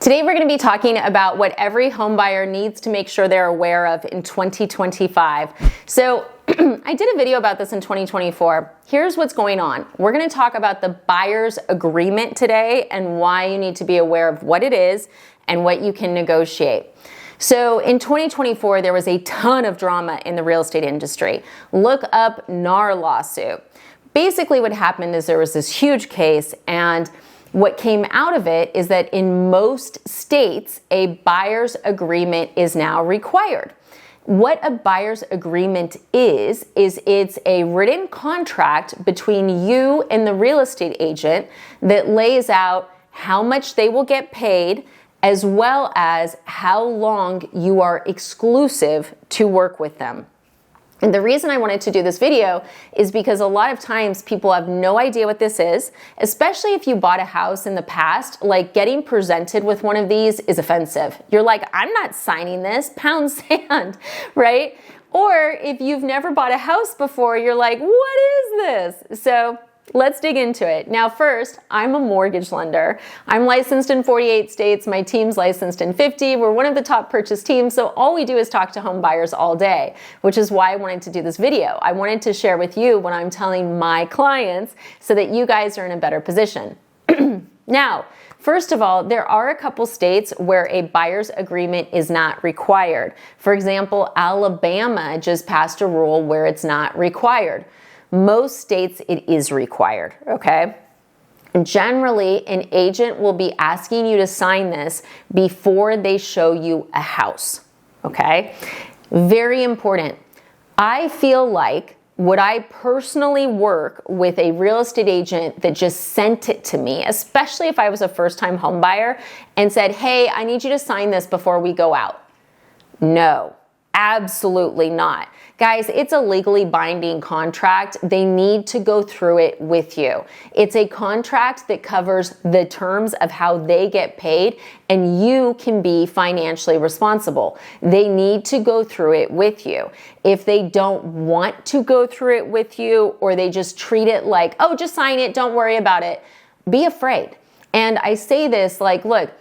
Today we're going to be talking about what every home buyer needs to make sure they're aware of in 2025. So I did a video about this in 2024. Here's what's going on. We're going to talk about the buyer's agreement today and why you need to be aware of what it is and what you can negotiate. So in 2024, there was a ton of drama in the real estate industry. Look up NAR lawsuit. Basically what happened is there was this huge case, and what came out of it is that in most states, a buyer's agreement is now required. What a buyer's agreement is it's a written contract between you and the real estate agent that lays out how much they will get paid, as well as how long you are exclusive to work with them. And the reason I wanted to do this video is because a lot of times people have no idea what this is, especially if you bought a house in the past. Like, getting presented with one of these is offensive. You're like, I'm not signing this, pound sand, right? Or if you've never bought a house before, you're like, what is this? So let's dig into it. Now, first, I'm a mortgage lender. I'm licensed in 48 states. My team's licensed in 50. We're one of the top purchase teams. So all we do is talk to home buyers all day, which is why I wanted to do this video. I wanted to share with you what I'm telling my clients so that you guys are in a better position. Now, first of all, there are a couple states where a buyer's agreement is not required. For example, Alabama just passed a rule where it's not required. Most states it is required, okay? Generally, an agent will be asking you to sign this before they show you a house, okay? Very important. I feel like, would I personally work with a real estate agent that just sent it to me, especially if I was a first-time home buyer, and said, hey, I need you to sign this before we go out? No. Absolutely not. Guys, it's a legally binding contract. They need to go through it with you. It's a contract that covers the terms of how they get paid, and you can be financially responsible. They need to go through it with you. If they don't want to go through it with you, or they just treat it like, oh, just sign it, don't worry about it, be afraid. And I say this like, look,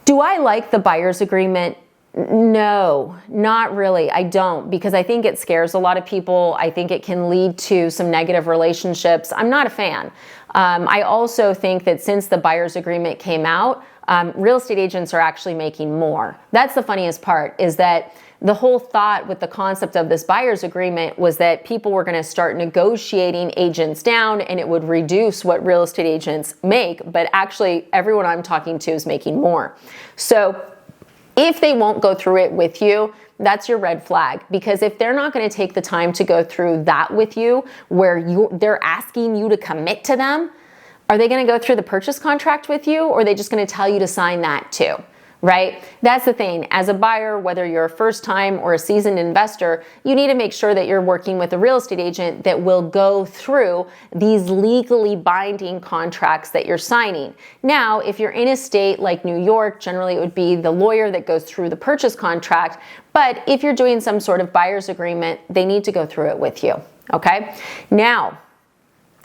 do I like the buyer's agreement? No, not really. I don't, because I think it scares a lot of people. I think it can lead to some negative relationships. I'm not a fan. I also think that since the buyer's agreement came out, real estate agents are actually making more. That's the funniest part, is that the whole thought with the concept of this buyer's agreement was that people were going to start negotiating agents down and it would reduce what real estate agents make. But actually, everyone I'm talking to is making more. So if they won't go through it with you, that's your red flag. Because if they're not going to take the time to go through that with you, where they're asking you to commit to them, are they going to go through the purchase contract with you, or are they just going to tell you to sign that too? Right? That's the thing. As a buyer, whether you're a first time or a seasoned investor, you need to make sure that you're working with a real estate agent that will go through these legally binding contracts that you're signing. Now, if you're in a state like New York, generally it would be the lawyer that goes through the purchase contract. But if you're doing some sort of buyer's agreement, they need to go through it with you. Okay? Now,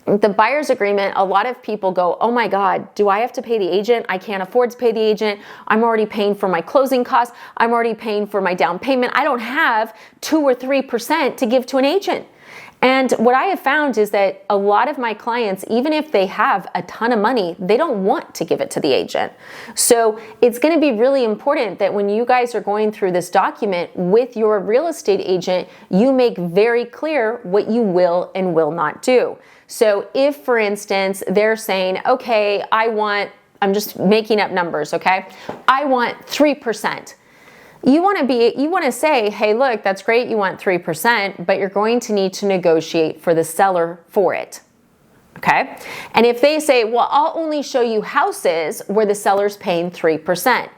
the buyer's agreement, a lot of people go, oh my God, do I have to pay the agent? I can't afford to pay the agent. I'm already paying for my closing costs. I'm already paying for my down payment. I don't have 2 or 3% to give to an agent. And what I have found is that a lot of my clients, even if they have a ton of money, they don't want to give it to the agent. So it's going to be really important that when you guys are going through this document with your real estate agent, you make very clear what you will and will not do. So if, for instance, they're saying, okay, I'm just making up numbers, okay? I want 3%. You want to say, hey, look, that's great, you want 3%, but you're going to need to negotiate for the seller for it, okay? And if they say, well, I'll only show you houses where the seller's paying 3%.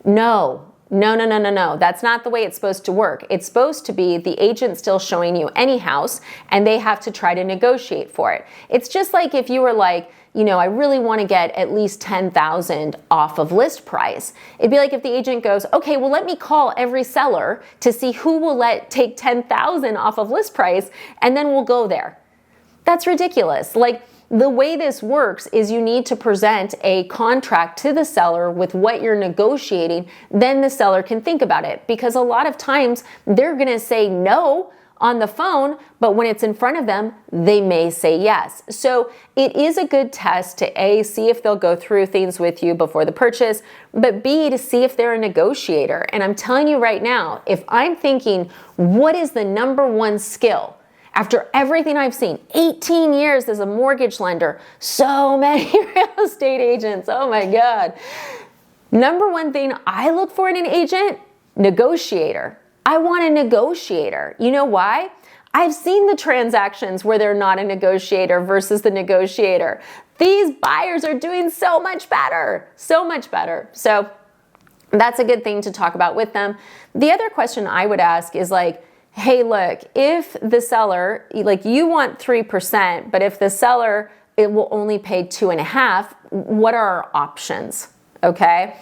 No. That's not the way it's supposed to work. It's supposed to be the agent still showing you any house, and they have to try to negotiate for it. It's just like if you were like, you know, I really want to get at least $10,000 off of list price. It'd be like if the agent goes, okay, well, let me call every seller to see who will take $10,000 off of list price, and then we'll go there. That's ridiculous. Like, the way this works is you need to present a contract to the seller with what you're negotiating, then the seller can think about it. Because a lot of times they're gonna say no on the phone, but when it's in front of them, they may say yes. So it is a good test to A, see if they'll go through things with you before the purchase, but B, to see if they're a negotiator. And I'm telling you right now, if I'm thinking, what is the number one skill? After everything I've seen, 18 years as a mortgage lender, so many real estate agents, oh my God. Number one thing I look for in an agent, negotiator. I want a negotiator. You know why? I've seen the transactions where they're not a negotiator versus the negotiator. These buyers are doing so much better, so much better. So that's a good thing to talk about with them. The other question I would ask is like, hey, look, if the seller, like you want 3%, but if the seller, it will only pay 2.5%, what are our options? Okay.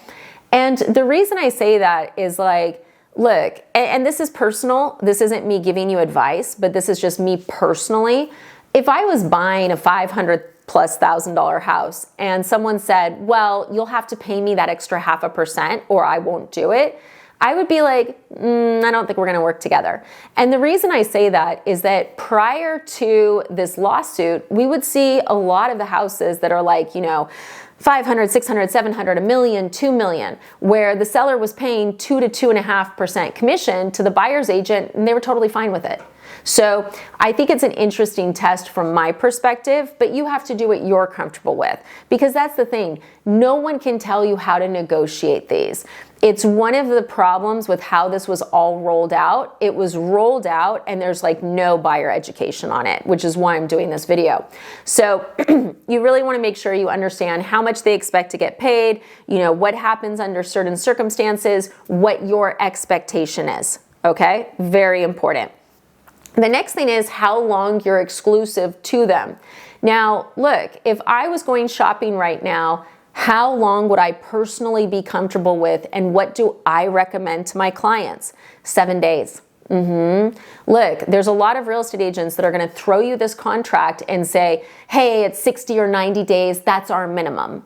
And the reason I say that is like, look, and this is personal, this isn't me giving you advice, but this is just me personally. If I was buying a $500,000+ house and someone said, well, you'll have to pay me that extra 0.5% or I won't do it, I would be like, I don't think we're gonna work together. And the reason I say that is that prior to this lawsuit, we would see a lot of the houses that are like, you know, 500, 600, 700, $1 million, $2 million, where the seller was paying 2 to 2.5% commission to the buyer's agent, and they were totally fine with it. So I think it's an interesting test from my perspective, but you have to do what you're comfortable with, because that's the thing. No one can tell you how to negotiate these. It's one of the problems with how this was all rolled out. It was rolled out and there's like no buyer education on it, which is why I'm doing this video. So you really want to make sure you understand how much they expect to get paid, you know, what happens under certain circumstances, what your expectation is, okay? Very important. The next thing is how long you're exclusive to them. Now, look, if I was going shopping right now, how long would I personally be comfortable with, and what do I recommend to my clients? 7 days. Look, there's a lot of real estate agents that are going to throw you this contract and say, hey, it's 60 or 90 days, that's our minimum.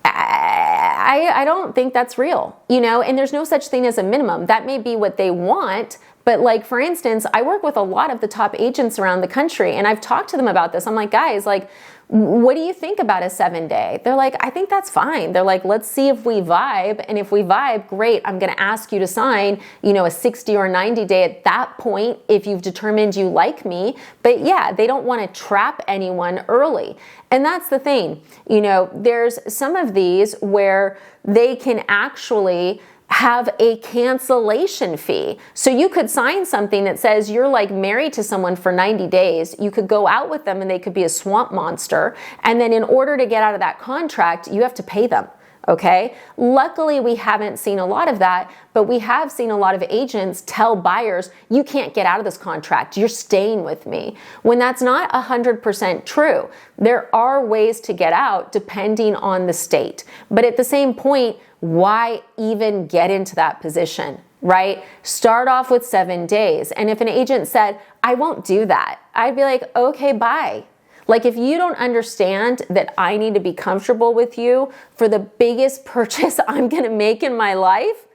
I don't think that's real, you know, and there's no such thing as a minimum. That may be what they want, but like, for instance, I work with a lot of the top agents around the country, and I've talked to them about this. I'm like, guys, like, what do you think about a 7-day? They're like, I think that's fine. They're like, let's see if we vibe. And if we vibe, great. I'm going to ask you to sign, you know, a 60 or 90-day at that point if you've determined you like me. But yeah, they don't want to trap anyone early. And that's the thing. You know, there's some of these where they can actually have a cancellation fee. So you could sign something that says you're like married to someone for 90 days. You could go out with them and they could be a swamp monster. And then in order to get out of that contract, you have to pay them. Okay. Luckily, we haven't seen a lot of that, but we have seen a lot of agents tell buyers, you can't get out of this contract. You're staying with me. When that's not 100% true. There are ways to get out depending on the state. But at the same point, why even get into that position, right? Start off with 7 days. And if an agent said, I won't do that, I'd be like, okay, bye. Like, if you don't understand that I need to be comfortable with you for the biggest purchase I'm going to make in my life,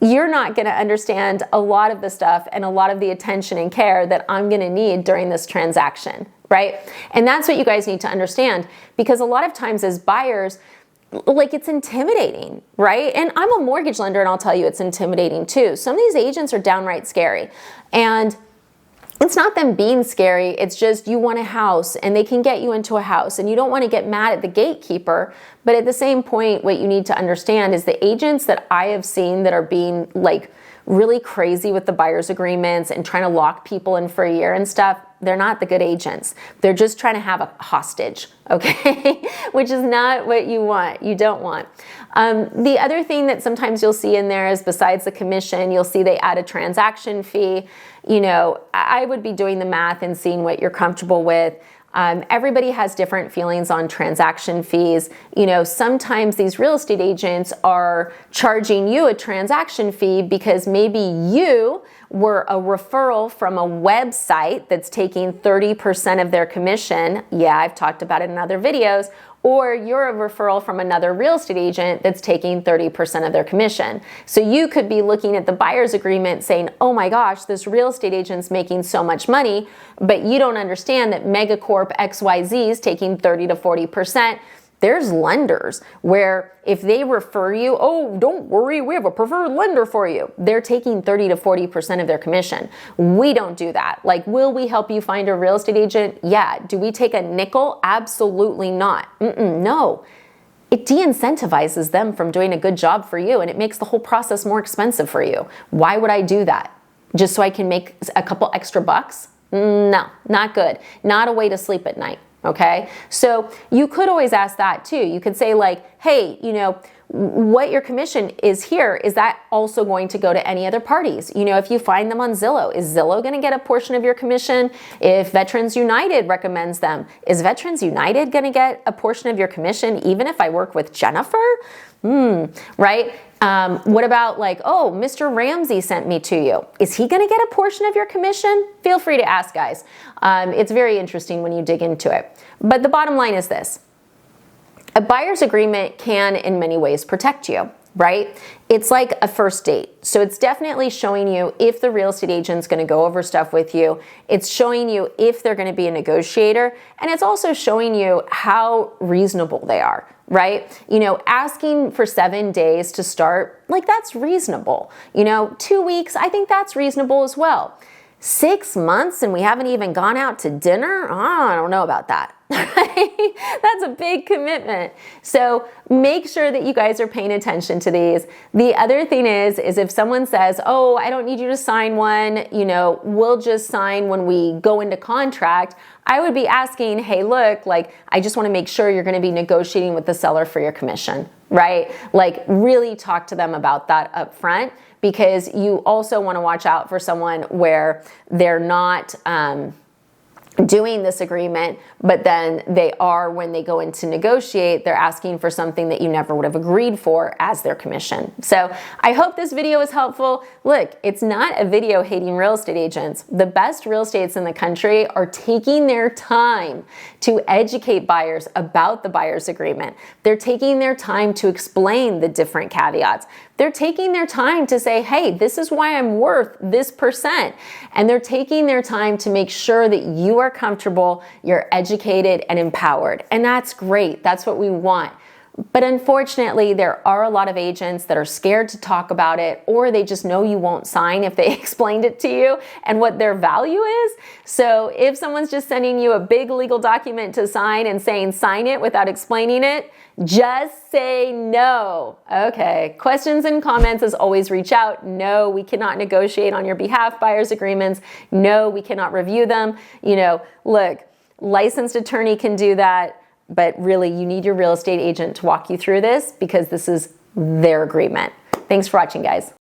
you're not going to understand a lot of the stuff and a lot of the attention and care that I'm going to need during this transaction, right? And that's what you guys need to understand, because a lot of times as buyers, like, it's intimidating, right? And I'm a mortgage lender, and I'll tell you it's intimidating too. Some of these agents are downright scary. And it's not them being scary, it's just you want a house and they can get you into a house and you don't want to get mad at the gatekeeper. But at the same point, what you need to understand is the agents that I have seen that are being like really crazy with the buyer's agreements and trying to lock people in for a year and stuff, they're not the good agents. They're just trying to have a hostage, okay? Which is not what you want, you don't want. The other thing that sometimes you'll see in there is, besides the commission, you'll see they add a transaction fee. You know, I would be doing the math and seeing what you're comfortable with. Everybody has different feelings on transaction fees. You know, sometimes these real estate agents are charging you a transaction fee because maybe you were a referral from a website that's taking 30% of their commission. Yeah, I've talked about it in other videos. Or you're a referral from another real estate agent that's taking 30% of their commission. So you could be looking at the buyer's agreement saying, oh my gosh, this real estate agent's making so much money, but you don't understand that Megacorp XYZ is taking 30 to 40%. There's lenders where if they refer you, oh, don't worry, we have a preferred lender for you. They're taking 30 to 40% of their commission. We don't do that. Like, will we help you find a real estate agent? Yeah. Do we take a nickel? Absolutely not. No. It de-incentivizes them from doing a good job for you, and it makes the whole process more expensive for you. Why would I do that? Just so I can make a couple extra bucks? No, not good. Not a way to sleep at night. Okay, so you could always ask that too. You could say like, hey, you know, what your commission is here, is that also going to go to any other parties? You know, if you find them on Zillow, is Zillow going to get a portion of your commission? If Veterans United recommends them, is Veterans United going to get a portion of your commission even if I work with Jennifer? Right? What about like, oh, Mr. Ramsey sent me to you. Is he going to get a portion of your commission? Feel free to ask, guys. It's very interesting when you dig into it. But the bottom line is this. A buyer's agreement can in many ways protect you, right? It's like a first date. So it's definitely showing you if the real estate agent's going to go over stuff with you. It's showing you if they're going to be a negotiator. And it's also showing you how reasonable they are, right? You know, asking for 7 days to start, like that's reasonable. You know, 2 weeks, I think that's reasonable as well. 6 months and we haven't even gone out to dinner? Oh, I don't know about that. That's a big commitment. So make sure that you guys are paying attention to these. The other thing is if someone says, oh, I don't need you to sign one, you know, we'll just sign when we go into contract, I would be asking, hey, look, like, I just want to make sure you're going to be negotiating with the seller for your commission, right? Like, really talk to them about that up front, because you also want to watch out for someone where they're not doing this agreement, but then they are, when they go in to negotiate, they're asking for something that you never would have agreed for as their commission. So I hope this video is helpful. Look, it's not a video hating real estate agents. The best real estates in the country are taking their time to educate buyers about the buyer's agreement. They're taking their time to explain the different caveats. They're taking their time to say, hey, this is why I'm worth this percent. And they're taking their time to make sure that you are comfortable, you're educated and empowered. And that's great. That's what we want. But unfortunately, there are a lot of agents that are scared to talk about it, or they just know you won't sign if they explained it to you and what their value is. So if someone's just sending you a big legal document to sign and saying sign it without explaining it, just say no. Okay. Questions and comments, as always, reach out. No, we cannot negotiate on your behalf buyer's agreements. No, we cannot review them. You know, look, licensed attorney can do that. But really, you need your real estate agent to walk you through this, because this is their agreement. Thanks for watching, guys.